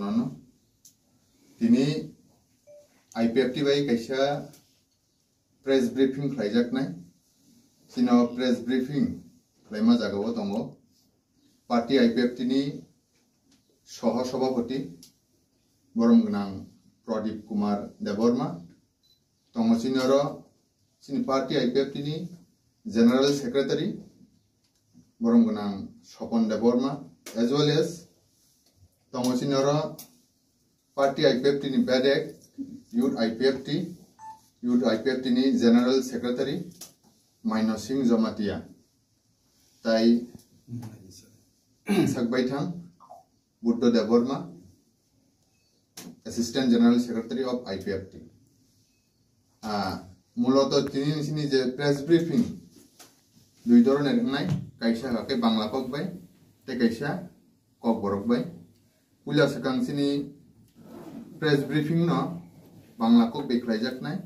Sonono. Tini IPFT by Kaisha press briefing Klajak Nai. Sino press briefing Klima Jagawa Tongo. Party IPFT ni Soho Sobapati Boromgnang Pradip Kumar Deborma. Tongo Sinoro Sin Party IPFT ni General Secretary Boromgnang Sopon Deborma. As well as Tongo Sinoro Party IPFT ni Bedek Youth IPFT ni General Secretary Maino Singh Zomatia. Tai Sakbaithang Buddha Deborma, Assistant General Secretary of IPFT. Muloto tini sini je press briefing. Dui doron nai kaisa kake Bangla kok bai, te kaisa kok borok bai. Pula sekang sini press briefing no Bangla kok bai klajak nai.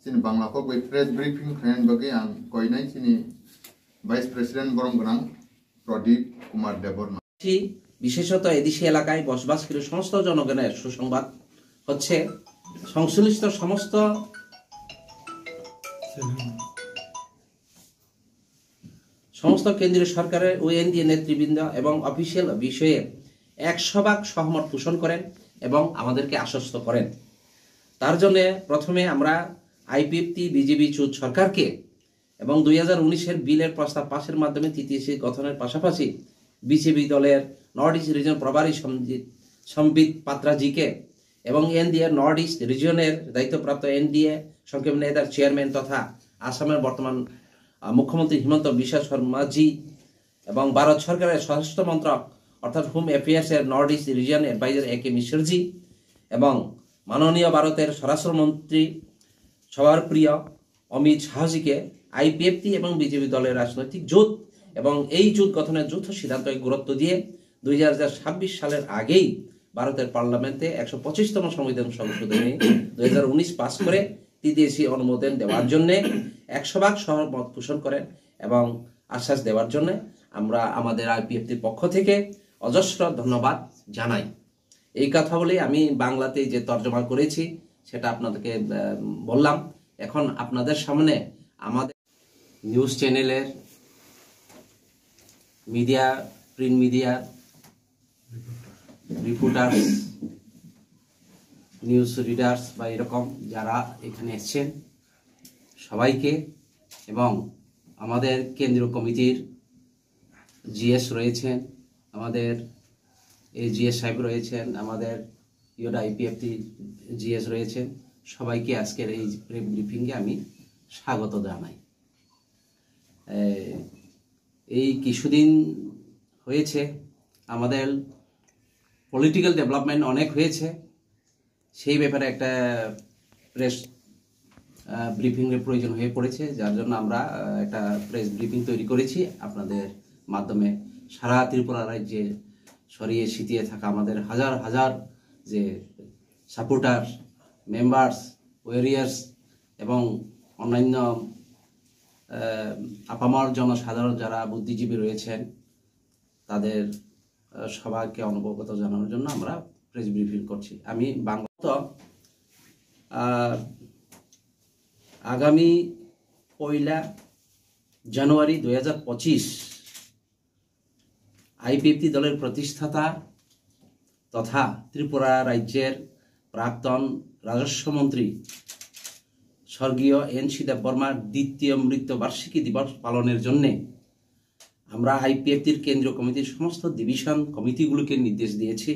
Sini Bangla kok bai press briefing khayan bagi ang koi nai sini Vice President Boromgnang Pradip Kumar Deborma. বিশেষত এদেশি এলাকায় বসবাসকারী সমস্ত জনগণের সুসংবাদ হচ্ছে সংশ্লিষ্ট সমস্ত কেন্দ্রীয় সরকারের ওএনডিএ নেতৃবৃন্দ এবং অফিসিয়াল বিষয়ে 100% সহমত পোষণ করেন এবং আমাদেরকে আশ্বস্ত করেন। তার জন্য প্রথমে আমরা আইপিএফটি বিজেপি জোট সরকারকে এবং 2019-এর বিলের প্রস্তাব পাশের মাধ্যমে টিটিসি গঠনের পাশাপাশি বিজেপি দলের নর্থ ইস্ট রিজন প্রভারী সম্বিত পাত্রাজিকে এবং এনডিএ নর্থ ইস্ট রিজনের দায়িত্বপ্রাপ্ত এনডিএ সংক্ষেপ নেতার চেয়ারম্যান তথা আসামের বর্তমান মুখ্যমন্ত্রী হিমন্ত বিশ্ব শর্মাজি এবং ভারত সরকারের স্বরাষ্ট্র মন্ত্রক অর্থাৎ হোম অ্যাফেয়ার্সের north east region advisor A K Mishra ji এবং মাননীয় ভারতের স্বরাষ্ট্রমন্ত্রী সবার প্রিয় অমিত শাহজিকে আইপিএফটি এবং বিজেপি দলের রাজনৈতিক জোট এবং এই জোট গঠনের যৌথ সিদ্ধান্তকে গুরুত্ব দিয়ে 2026 সালের আগেই ভারতের পার্লামেন্টে 125তম সংবিধান সংশোধনী 2019 পাস করে টিডিএসি অনুমোদন দেওয়ার জন্য 100% সহমত পোষণ করেন এবং আশ্বাস দেওয়ার জন্য আমরা আমাদের আইপিএফটির পক্ষ থেকে অজস্র ধন্যবাদ জানাই। এই কথা বলে আমি বাংলাতে যে তর্জমা করেছি সেটা আপনাদেরকে বললাম। এখন আপনাদের সামনে আমাদের নিউজ চ্যানেলের media print media reporters news readers বা এরকম যারা এখানে এসেছেন সবাইকে এবং আমাদের কেন্দ্রীয় কমিটির জিএস রয়েছেন, আমাদের জিএস সাহেব রয়েছেন, আমাদের ইউড আইপিএফটি জিএস রয়েছেন, সবাইকে আজকের এই ব্রিফিংয়ে আমি স্বাগত জানাই। এই কিছুদিন হয়েছে আমাদের পলিটিক্যাল ডেভেলপমেন্ট অনেক হয়েছে, সেই ব্যাপারে একটা প্রেস ব্রিফিংয়ের প্রয়োজন হয়ে পড়েছে, যার জন্য আমরা একটা প্রেস ব্রিফিং তৈরি করেছি আপনাদের মাধ্যমে। সারা ত্রিপুরা রাজ্যে ছড়িয়ে ছিটিয়ে থাকা আমাদের হাজার হাজার যে সাপোর্টার মেম্বার্স ওয়ারিয়ার্স এবং অন্যান্য আপামর জনসাধারণ যারা বুদ্ধিজীবী রয়েছেন তাদের সবাইকে অবগত জানানোর জন্য আমরা প্রেস ব্রিফিং করছি। আমি বাংলা আগামী 1 জানুয়ারি 2025 আইপিএফটি দলের প্রতিষ্ঠাতা তথা ত্রিপুরা রাজ্যের প্রাক্তন রাজস্ব মন্ত্রী স্বর্গীয় এন.সি. দেববর্মার দ্বিতীয় মৃত্যুবার্ষিকী দিবস পালনের জন্য আমরা আইপিএফটির কেন্দ্রীয় কমিটির সমস্ত ডিভিশন কমিটিগুলোকে নির্দেশ দিয়েছি।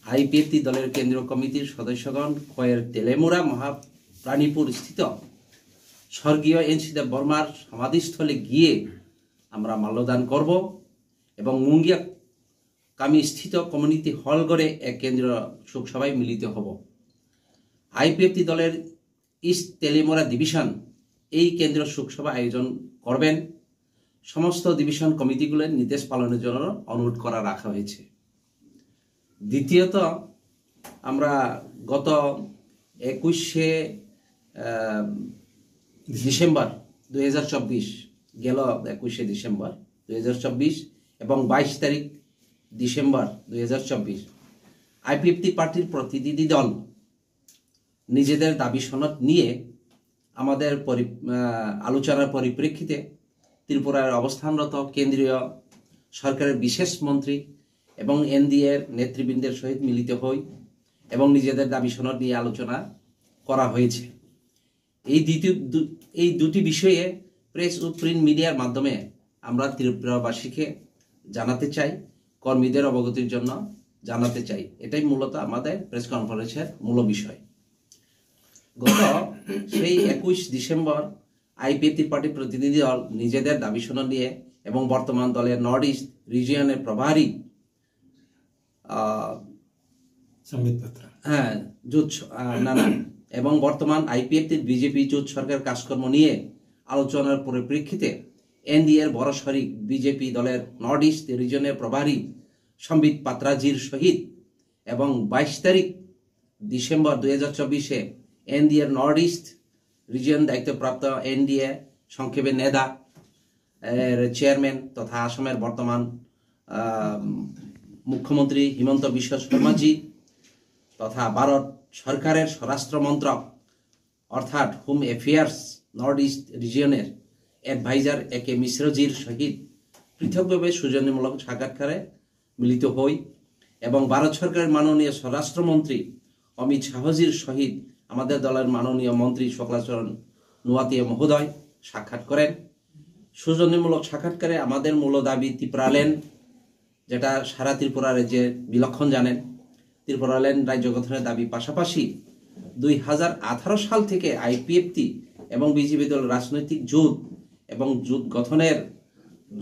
আইপিএফটি দলের কেন্দ্রীয় কমিটির সদস্যগণ খয়ের তেলেমুরা মহাপ্রাণীপুর স্থিত স্বর্গীয় এন.সি. দেববর্মার সমাধিস্থলে গিয়ে আমরা মাল্যদান করব এবং মুঙ্গিয়া কামি স্থিত কমিউনিটি হল ঘরে এক কেন্দ্রীয় শোকসভায় মিলিত হব। আইপিএফটি দলের ইস্ট তেলেমুরা ডিভিশন এই কেন্দ্রীয় শোকসভা আয়োজন করবেন। সমস্ত ডিভিশন কমিটিগুলোর নির্দেশ পালনের জন্য অনুরোধ করা রাখা হয়েছে। দ্বিতীয়ত আমরা গত 21শে ডিসেম্বর 2024 গেল 21শে ডিসেম্বর 2024 এবং 22 তারিখ ডিসেম্বর 2024 আইপিএফটি পার্টির প্রতিনিধি দল নিজেদের দাবি সনদ নিয়ে আমাদের আলোচনার পরিপ্রেক্ষিতে ত্রিপুরার অবস্থানরত কেন্দ্রীয় সরকারের বিশেষ মন্ত্রী এবং এনডিএর নেতৃবৃন্দের সহিত মিলিত হই এবং নিজেদের দাবি সনদ নিয়ে আলোচনা করা হয়েছে। এই দুটি বিষয়ে প্রেস ও প্রিন্ট মিডিয়ার মাধ্যমে আমরা ত্রিপুরাবাসীকে জানাতে চাই, কর্মীদের অবগতির জন্য জানাতে চাই। এটাই মূলত আমাদের প্রেস কনফারেন্সের মূল বিষয়। গত সেই 21 ডিসেম্বর আইপিএফটি পার্টি প্রতিনিধি দল নিজেদের দাবি সনদ নিয়ে এবং বর্তমান দলের নর্থ ইস্ট রিজিয়নের প্রভারী এবং বর্তমান আইপিএফটির বিজেপি জোট সরকার কাজকর্ম নিয়ে আলোচনার পরিপ্রেক্ষিতে এনডিএর বড় শরিক বিজেপি দলের নর্থ ইস্ট রিজিয়নের প্রভারী সম্বিত পাত্রাজির সহিত এবং 22 তারিখ ডিসেম্বর 2024 এনডিএর নর্থ ইস্ট রিজিয়ন দায়িত্বপ্রাপ্ত এনডিএ সংক্ষেপে নেদা এর চেয়ারম্যান তথা আসামের বর্তমান মুখ্যমন্ত্রী হিমন্ত বিশ্ব শর্মাজি তথা ভারত সরকারের স্বরাষ্ট্র মন্ত্রক অর্থাৎ হোম অ্যাফেয়ার্স নর্থ ইস্ট রিজিয়নের অ্যাডভাইজার একে মিশ্রজির সহিত পৃথকভাবে সৌজন্যমূলক সাক্ষাৎকারে মিলিত হই এবং ভারত সরকারের মাননীয় স্বরাষ্ট্রমন্ত্রী অমিত শাহজির সহিত আমাদের দলের মাননীয় মন্ত্রী শুক্লাচরণ নোয়াতিয়া মহোদয় সাক্ষাৎ করেন। সৌজন্যমূলক সাক্ষাৎকারে আমাদের মূল দাবি ত্রিপুরাল্যান্ড, যেটা সারা ত্রিপুরা রাজ্যে বিলক্ষণ জানেন, ত্রিপুরাল্যান্ড রাজ্য গঠনের দাবি পাশাপাশি 2018 সাল থেকে আইপিএফটি এবং বিজেপি দল রাজনৈতিক জোট এবং জোট গঠনের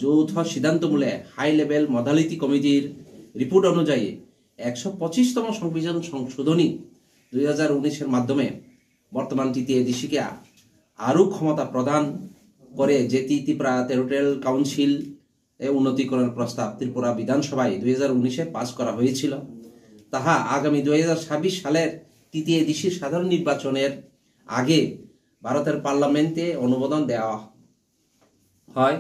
যৌথ সিদ্ধান্তমূলে হাই লেভেল মডালিটি কমিটির রিপোর্ট অনুযায়ী 125তম সংবিধান সংশোধনী 2019-এর মাধ্যমে বর্তমান TTADC-কে আরও ক্ষমতা প্রদান করে যে ত্রিপুরা টেরিটোরিয়াল কাউন্সিল উন্নতিকরণের প্রস্তাব ত্রিপুরা বিধানসভায় 2019-এ পাস করা হয়েছিল, তাহা আগামী 2026 সালের TTADC-র সাধারণ নির্বাচনের আগে ভারতের পার্লামেন্টে অনুমোদন দেওয়া হয়,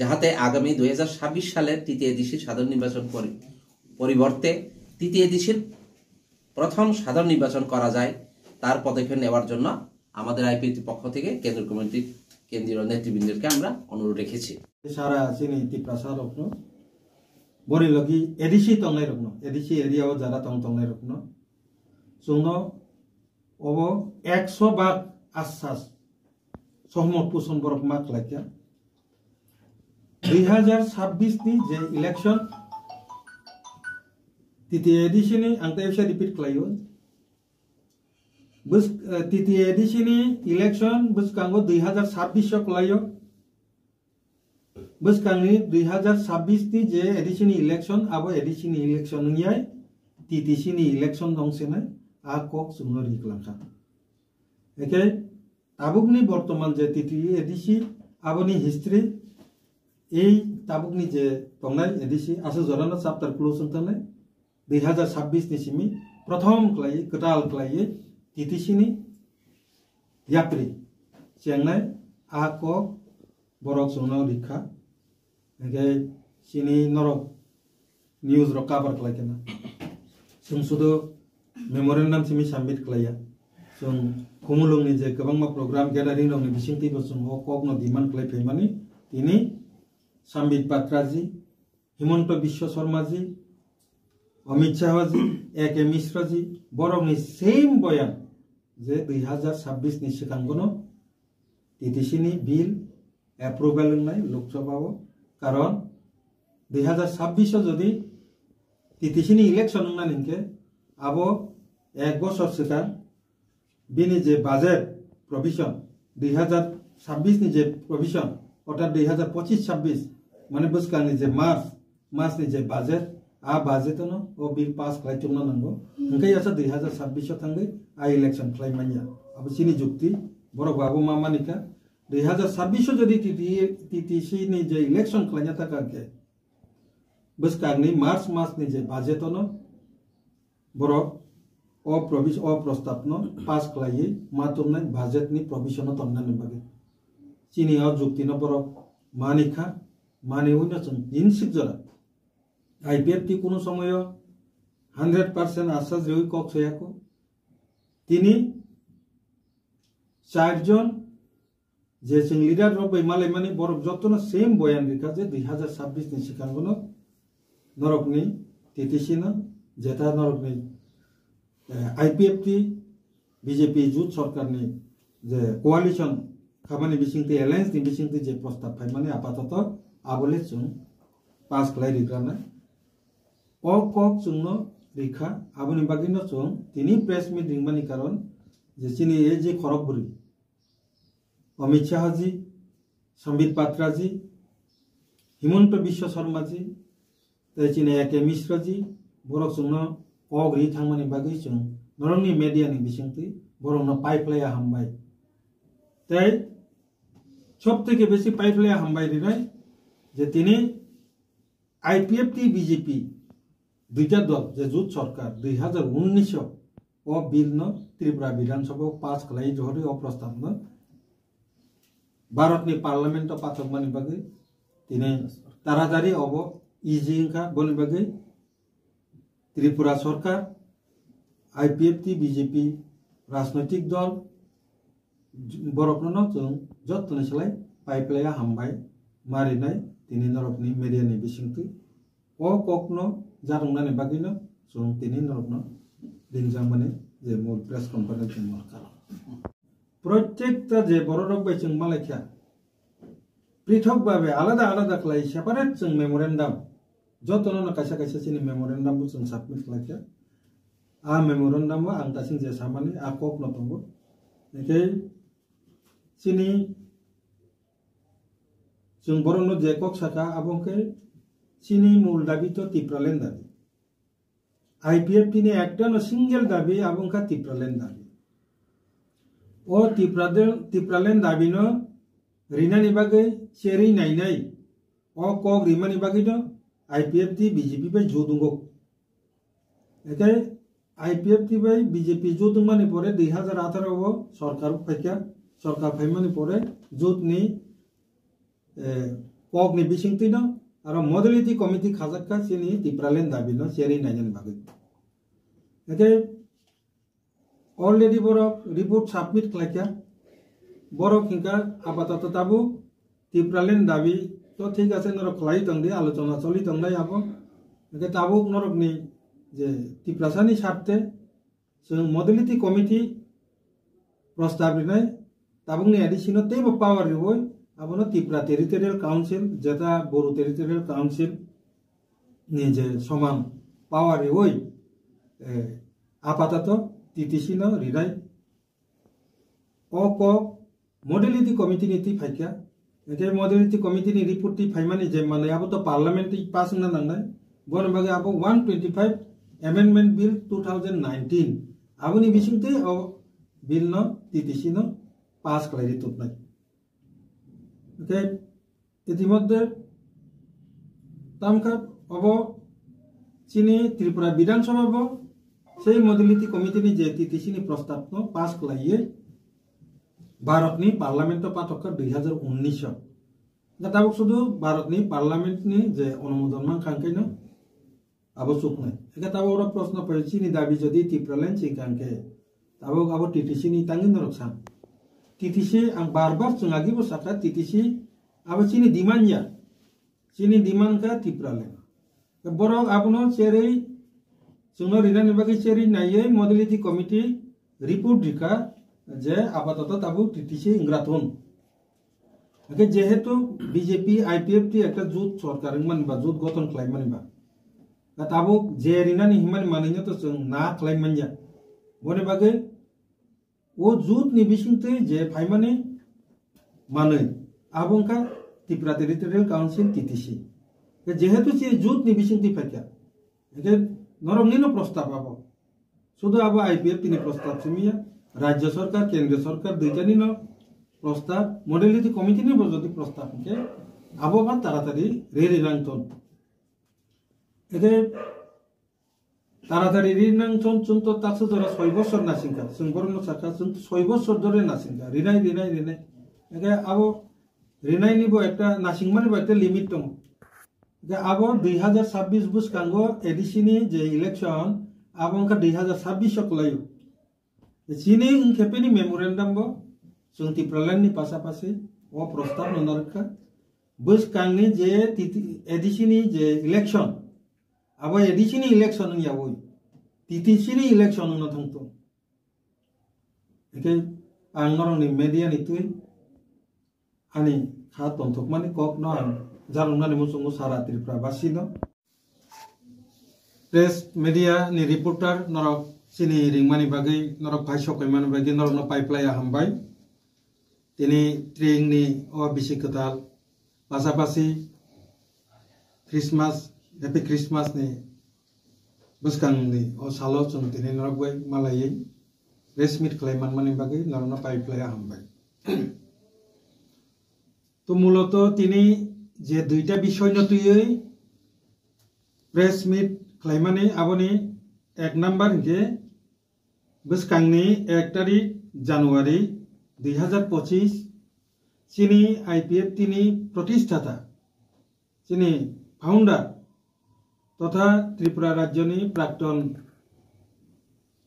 যাহাতে আগামী 2026 সালের TTADC-র সাধারণ নির্বাচন পরিবর্তে TTADC-র প্রথম সাধারণ নির্বাচন করা যায়, তার পদক্ষেপ নেওয়ার জন্য আমাদের আইপিএফটি পক্ষ থেকে কেন্দ্রীয় কমিটি কেন্দ্রীয় নেতৃবৃন্দকে আমরা অনুরোধ রেখেছি। সারা চিনি ত্রিপ্রাসা রত্ন বরি লগি এডিসি তংনাই রত্ন এডিসি এরিয়াও যারা তংনাই রত্ন जोंनो अब 100 भाग आश्वास सहमत पोषण बरफ मा खालायखा 2026 नि जे इलेक्शन TTADC नि आंता एसे रिपीट खालायो बस TTADC नि इलेक्शन बस कांगो 2026 सो खालायो बस कांगनि 2026 नि जे एडिसि नि इलेक्शन आबो एडिसि नि इलेक्शन नियाय TTC नि इलेक्शन दंसेना आ कक जोंनो रिक्लामखा एके ताबुकनि बर्तमान जे TTADC आबोनि हिस्ट्री এই ताबुकनि जे तंनाय एडिसि आसो जराना चैप्टार क्लोजन तनाय 2026 नि सिमि प्रथम क्लाय कटाल क्लाय TTC नि याप्रि चेंगनाय आ कक बरक जोंनो रिखा एके सिनि नरक न्यूज रो कवर क्लायकेना जों सुदो मेमोरेन्डाम सिमि सबमिट खालाया जों खुमुलुंनि जे गोबां प्रग्राम गेदारिं दंनि बिसिंथिबो जों ककनो डिमान्ड खालायफैमानि तिनि सम्बित पात्राजी हिमंत विश्व शर्माजी अमित शाहजी एके मिश्रजी बरंनि सेम बयान जे 2026 नि सिगांगनो TTC नि बिल एप्रुवेल होनाय लोकसभाव कारण 2026 जदि TTC नि इलेक्शन होना निके आबो एक बছর सिगां बिनि जे बाजेट प्रोविजन 2026 नि जे प्रोविजन अर्थात 2025-26 माने बसकांनि जे मार्च नि जे बाजेट आ बाजेटनो ओ बिल पास खालायथुमनो नांगौ ओंखाय आसा 2026 थांगै आ इलेक्शन खालायमानिया आबो सिनि जुक्ति बरक बाबु मामानिका 2026 जदि TTC नि जे इलेक्शन खालायना थाखाके बसकांनि मार्च नि जे बाजेटनो बरक ओ प्रस्तावनो पास खालायै मातुमनाय बाजेटनि प्रोविजन तंनानै बागे चीनी जुक्तिनो बरक मानिखा मानिउनो जों इनसिक जरा आईपीएफटी कोनो समय 100% আশ্বাস রেউই কক সয়াকো তিনি 4 জন যে जों লিডার রবাই মালাইমানি বরফ যতনো সেম বয়ান রেখা যে 2026 नि सिगांगनो नरकनि টিটিসিনা যেটা নরকनि आईपीएफटी बीजेपी जुथ सरकारनि जे कोआलिशन खामानि बिसिंति एलायंस नि बिसिंति जे प्रस्ताव फाइमानि आपातत आबले जों पास खालाय रिग्राना अ कक जोंनो रिखा आबनि बागिनो जों तिनि प्रेस मिट रिंमानि कारण जे चिनि ए जे खरगबुरी अमित शाह जी संबित पात्रा जी हिमंत विश्व शर्मा जी चिने एके मिश्रा जी बरक जोंनो अग्रि थांमानि बागै जों नरंनि मीडियानि बिसिंति बरंनो पाइपलाया हामबाय ताई सबथेके बेसि पाइपलाया हामबाय रिनाय जे तिनि आईपीएफटी बीजेपी दुइटा दल जे जुथ सरकार 2019 अ बिलनो त्रिपुरा विधानसभा पास खालाय जहरि अ प्रस्तावनो भारतनि पार्लियामेंट पाठकमानि बागै तिनि तारातारि अब इजिंका बोलि बागै त्रिपुरा सरकार आईपीएफटी बीजेपी राजनैतिक दल बरफनो जों जत्तनि सलाय पाइपलाया हामबाय मारिनाय तिनि नरकनि मीडियानि बिसिंति अ ककनो जादोंनानि बागैनो जों तिनि नरकनो दिनजांमानि जे मूल प्रेस कन्फारेन्स मारका प्रत्येकटा जे बररक बाय जों मालायखा पृथक भावे आलादा आलादा खालाय सेपारेट जों मेमोरेन्डाम जतनो कायसा कायसा सिनि मेमोरेन्डाम जों सबमिट खालायखा आ मेमोरेन्डाम आं दासिम जे सामानि आ कक न दंबो एके सिनि जों बरनो जे कक साका आबंके सिनि मूल दाबि तो तिप्रालेन दाबि आईपीएफटी नि एकटा न सिंगल दाबि आबंका तिप्रालेन दाबि ओ तिप्रालेन दाबिनो रिनानि बागै सेरि नायनाय ओ कक रिमानि बागैनो आईपीएफटी बीजेपी बाय जुदुंगो एके आईपीएफटी बाय बीजेपी जुदुंमानि परे 2018 ओ सरकार फाइमानि परे जुदनि ककनि बिसिंतिनो आरो मडेलिटी कमिटी खाजाक्का सिनि तिप्रालेन दाबिनो सेरि नायनानि बागै एके ऑलरेडी बरक रिपोर्ट सबमिट खालायखा बरक हिंका आपातत ताबु तिप्रालेन दाबि तो ठीक आछे नरक खालाय दंदि आलोचना चलि दंनाय आबो एके ताबु नरकनि जे तिप्रासानि सार्थे जों मडेलिटी कमिटी प्रस्ताव रिनाय ताबुनि एडिशनो तेबो पावर रिवय आबनो त्रिपुरा टेरिटोरियल काउंसिल जेटा बोरो टेरिटोरियल काउंसिल नि जे समान पावर रिवय आपातत टीटीसीनो रिनाय ओ को मॉडलिटी कमिटी नीति फाइक्या एके मॉडलिटी कमिटी नि रिपोर्ट टी फाइमानि जे माने आबो तो पार्लियामेंट टी पास ना नांनाय बोन बागे आबो 125 अमेंडमेंट बिल 2019 आबोनि बिसिंते ओ बिल न टीटीसी न पास खालाय दितनाय ओके इतिमध्ये तामका अब चिनी त्रिपुरा विधानसभा बो সেই মডেলিটি কমিটিनि जे टीटीसीनि प्रस्तावनो पास खालायो भारतनि पार्लियामेंट पाठकका 2019 दाबो शुधु भारतनि पार्लियामेंटनि जे अनुमोदन मांखांखैनो आवश्यकनाय एका ताबो ओरा प्रश्न पयचिनि दाबि जदि तिप्रालेन सिंखांखे ताबो आबो टीटीसीनि तांगि नरकसा टीटीसी आं बार-बार जोंआगिबो साखा टीटीसी आबो चिनि डिमान्ड का तिप्रालेन बरक आबनो सेरै जोंनो रिनानि बागै सेरि नायै मॉडलिटी कमिटी रिपोर्ट दिखा जे आपातत ताबु टीटीसी इंग्राथन एके जेहेतु बीजेपी आईपीएफटी एक जुथ सरकार मानबा जुथ गठन खालाय मानबा ताबु जे रिनानि हिमानि मानिनो तो जों ना खालाय मानया बने बागै ओ जुथ नि बिसिंते जे फाइमानि मानै आबंका त्रिपुरा टेरिटोरियल काउंसिल टीटीसी जेहेतु जे जुथ नि बिसिंते फाइका एके नरंगिनो प्रस्ताव आबो शुधु आबो आईपीएफटी नि प्रस्ताव सिमिया राज्य सरकार केंद्र सरकार दुइटानि न प्रस्ताव मॉडलिटी कमिटी नि बजति प्रस्ताव के आबो बा तारातारि रेडी नांतन एके तारातारि रेडी नांतन जों तो तासो जरा 6 बছর नासिंका जों बरनो साका जों 6 बছর धरे नासिंका रिनाय एके आबो रिनायनिबो एकटा नासिंमानिबो एकटा लिमिट दं abo 2026 buskango edisini je election abong ka 2026 oklayo sini ngkepeni memorandum bo sungti pralanni pasapasi o prostab nonarka buskangni je edisini je election abo edisini election ng yawoy titisini election ng nathungto eke ang norong ni media nitui ani kha tonthok mani kok no jalungna ni musungu sara tripura basino press media ni reporter norok sini ringmani bagai norok bhaisok mani bagai norok no pipeline hambai tini tring ni o bisikatal pasapasi Christmas happy Christmas ni buskang ni o salo chung tini norok bai malai resmit klaiman mani bagai norok no pipeline hambai তো মূলত তিনি যে দুইটা বিষয় নতুই press meet খাইমানে আবনি 1 number কে বসকাংনি 1 তারিখ জানুয়ারি 2025 চিনি IPF তিনি প্রতিষ্ঠাতা চিনি ফাউন্ডার তথা ত্রিপুরা রাজ্যনি প্রাক্তন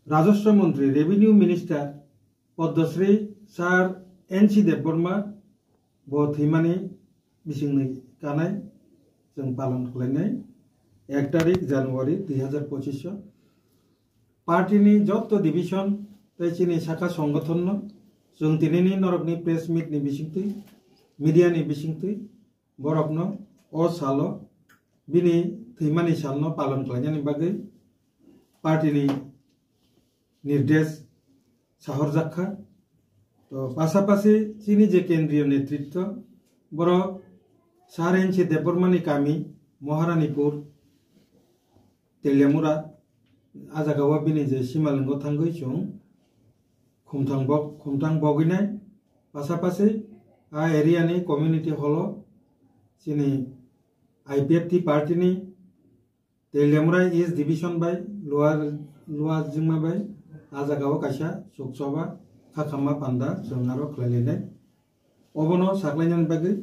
রাজস্ব মন্ত্রী revenue minister Padmashri sir N C Debbarma বথিমানি बिसिंगनि कानाय जों पालन खालामनाय 1 तारिख जानुवारि 2025 पार्टीनि जत्त डिविजन तैचिनि शाखा संगठन जों दिनैनि नरकनि प्रेस मिटनि बिसिंथि मिडियानि बिसिंथि बरकनो अ सालो बिनि थैमानि सालनो पालन खालामनायनि बागै पार्टीनि निर्देश साहर जाखा तो पासापासि चिनि जे केंद्रीय नेतृत्व बरक सारेंची देबरमानी कामी महारानीपुर तेलियामुरा आजागावा बिनि जे सिमालिंग थांगै जों खुमथां बगिनाय पासापासि आ एरियानि कम्युनिटी हल चिनि आईपीएफटी पार्टीनि तेलियामुरा ईस्ट डिविजन बाय लोअर जिंमा बाय आजागावा काइसा सुकसबा खाखामा पान्दा जों आरो खलायनाय अबनो साखलायनायनि बागै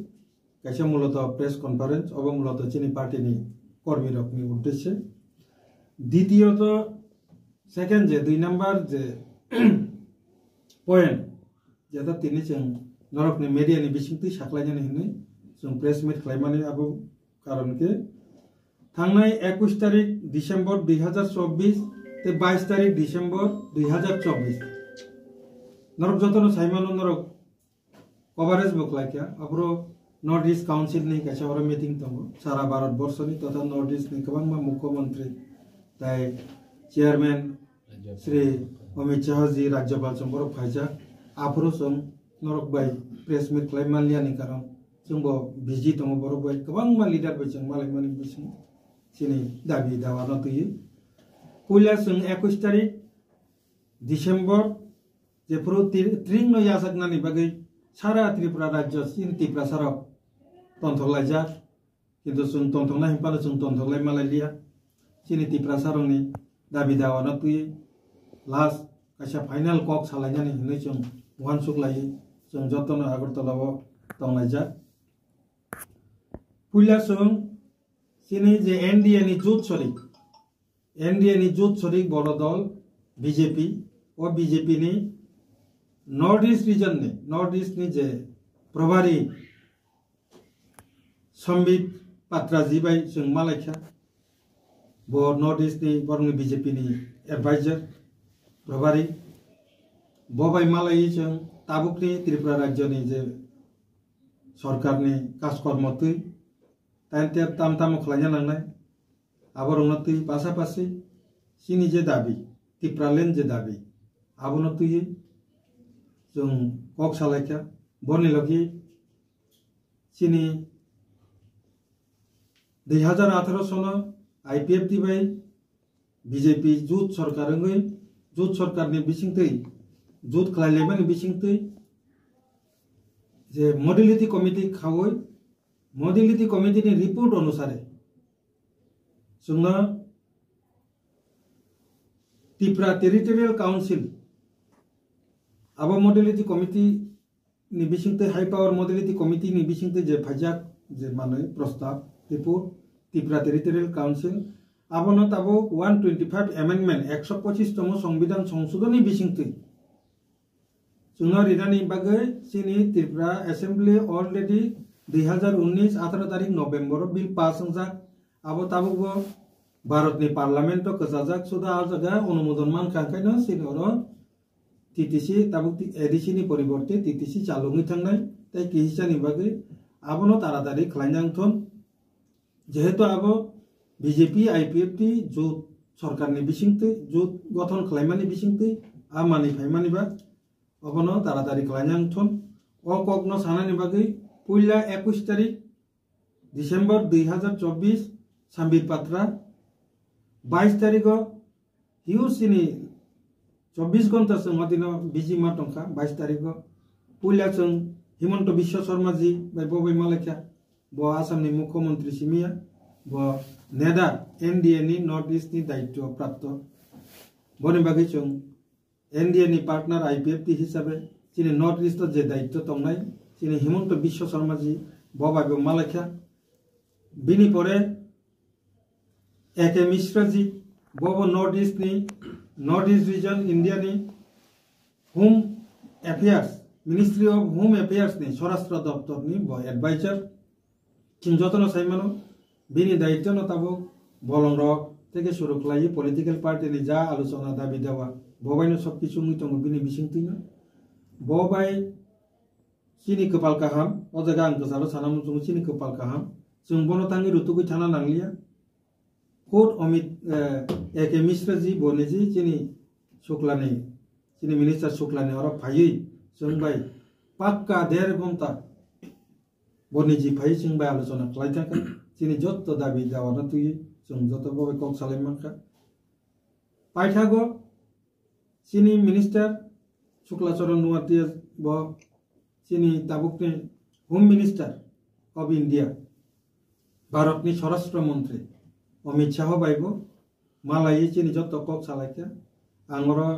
कैसे मूलत प्रेस कन्फारेंस अब मूलत चीनी पार्टी कर्मी रखनी उद्देश्य द्वितीयत सेकेंड जे 2 नम्बर जे पॉइंट जेदा तिनी जों नरकनि मीडियानि बिसिंथि साखलायनानै हिनै जों प्रेस मिट खालामनानै अब कारण के थांनाय 21 तारिख डिसेम्बर 2024 ते 22 तारिख डिसेम्बर 2024 नरक जतनो साइमानो नरक कवरेज बखलायखा अब्रो नॉर्थ ईस्ट काउंसिल नि कैसा मीटिंग दंग सारा भारत वर्ष तथा नॉर्थ ईस्ट नि गोबां मुख्यमंत्री ताई चेयरमैन श्री अमित शाह जी राज्यपाल चंबर फाइजा आफरो जों नरक बाय प्रेस मिट खालामलियानि कारण जोंबो बिजि दंग बरक बाय गोबां लीडर बाय जों मालाय मानि बिसिं सिनि दाबि दावाना तुयो पुला जों 21 तारिख डिसेम्बर जे प्रो ट्रिंग नो यासकनानि बागै सारा त्रिपुरा राज्य चिन्ति प्रसारक तंथलायजा किन्तु जों तंथना हिंपानो जों तंथलाय मालायलिया चिनिति प्रसारकनि दाबि दावाना तुयो लास्ट कैसा फाइनल कक सालायनानै हिनै जों मुहान सुखलायो जों जतन आगरतलाव तंलायजा पुला जों चिनि जे एनडीए नि जुथ सरिक बड़ दल बीजेपी और बीजेपी नि नॉर्थ ईस्ट रीजन ने नॉर्थ ईस्ट नि जे प्रभारी संबित पात्राजी बाय जों मालायखा बो नॉर्थ ईस्ट नि बरंनि बीजेपी नि एडवाइजर प्रभारी बबाय मालाय जों ताबुकनि त्रिपुरा राज्यनि जे सरकारनि काजकर्मतै ताइनते ताम खालायना लांनाय आबरंनतै पासापासि सिनि जे दाबि तिप्रालेन जे दाबि आबनतै जों कक सालायखा बरनि लगी चिनी 2018 सन आईपीएफ टी बाय बीजेपी जुथ सरकारनि बिसिंथै जुथ खालायलेमानि बिसिंथै जे मॉडलिटी कमिटी खावै मॉडलिटी कमिटी नि रिपोर्ट अनुसारे जोंना त्रिपुरा टेरिटोरियल काउंसिल अब मॉडलिटी कमिटी नि बिसिंथै हाई पावर मॉडलिटी कमिटी नि बिसिंथै जे फाइजाक जे माने प्रस्ताव रिपोर्ट ত্রিপুরা টেরিটোরিয়াল কাউন্সিল আবনো তাবো 125 অ্যামেন্ডমেন্ট 125তম সংবিধান সংশোধনী বিসিংতি जोंनो रिदानि बागै सिनि त्रिपुरा एसेंब्ली अलरेडी 2019 18 तारिख नवेम्बर बिल पास जाक आबो ताबो भारतनि पार्लामेंट कजाजाक सुदा आ जागा अनुमोदन मान खांखायनो सिनरो टीटीसी ताबो एडिसिनि परिवर्ते टीटीसी चालुङै थांनाय ताइ किहिसानि बागै आबोनो तारातारि खलायनांथन जेहेतु आबो बीजेपी आईपीएफटी जो सरकारनि बिसिंथि जो गठन खलायमानि बिसिंथि आ मानि फायमानिबा अबनो तारातारि खलायनांथन अ ककनो सानानि बागै पुइला 21 तारिख डिसेम्बर 2024 साम्बिर पात्रा 22 तारिख हिउसिनी 24 घंटा से मदिनो बिजी मा टंका 22 तारिख पुइला जों हिमंत विश्व शर्मा जी बाय बबे मालाखिया ब आसामनि मुख्यमंत्री सिमिया ब नेदा एनडीए नि नॉर्थ ईस्ट नि दायित्व प्राप्त बनि बागै जों एनडीए नि पार्टनर आईपीएफटी हिसाबै चिनि नॉर्थ ईस्ट जे दायित्व तंनाय चिनि हिमंत विश्व शर्मा जी बबाबे मालाखिया बिनि परे एके मिश्रा जी बबो नॉर्थ ईस्ट रीजन इंडिया नि home affairs ministry of home affairs नि स्वराष्ट्र दफ्तर नि ब एडवाइजर किंजतनो साइमानो बिनि दायित्व न ताबो बलंरक থেকে শুরু খালাই পলিটিক্যাল পার্টি नि जा आलोचना दाबी दावा बबाइनो सब किछु मुइतंग बिनि बिसिंतिनो बबाइ सिनि कपाल काहाम अजगा आं गोसालो सानाम जों सिनि कपाल काहाम जों बनो तांनि रुतुगै थाना नांलिया कोट अमित एके मिश्रा जी बनेजी सिनि शुक्लानि सिनि मिनिस्टार शुक्लानि और फायै जों बाय पाक्का 1.5 घंटा बनेजी फायै जों बाय आलोचना खालाय थांका सिनि जत्त दाबी दावा न तुयै जों जत्त बबाइ कक सालायमानका पाइथागो सिनी मिनिस्टर शुक्लाचरण नुवातिया ब सिनी ताबुकनि होम मिनिस्टर ऑफ इंडिया भारतनि स्वराष्ट्र मंत्री अमित शाह बायबो मालायै सिनी जत्त कक सालायखा आंगरो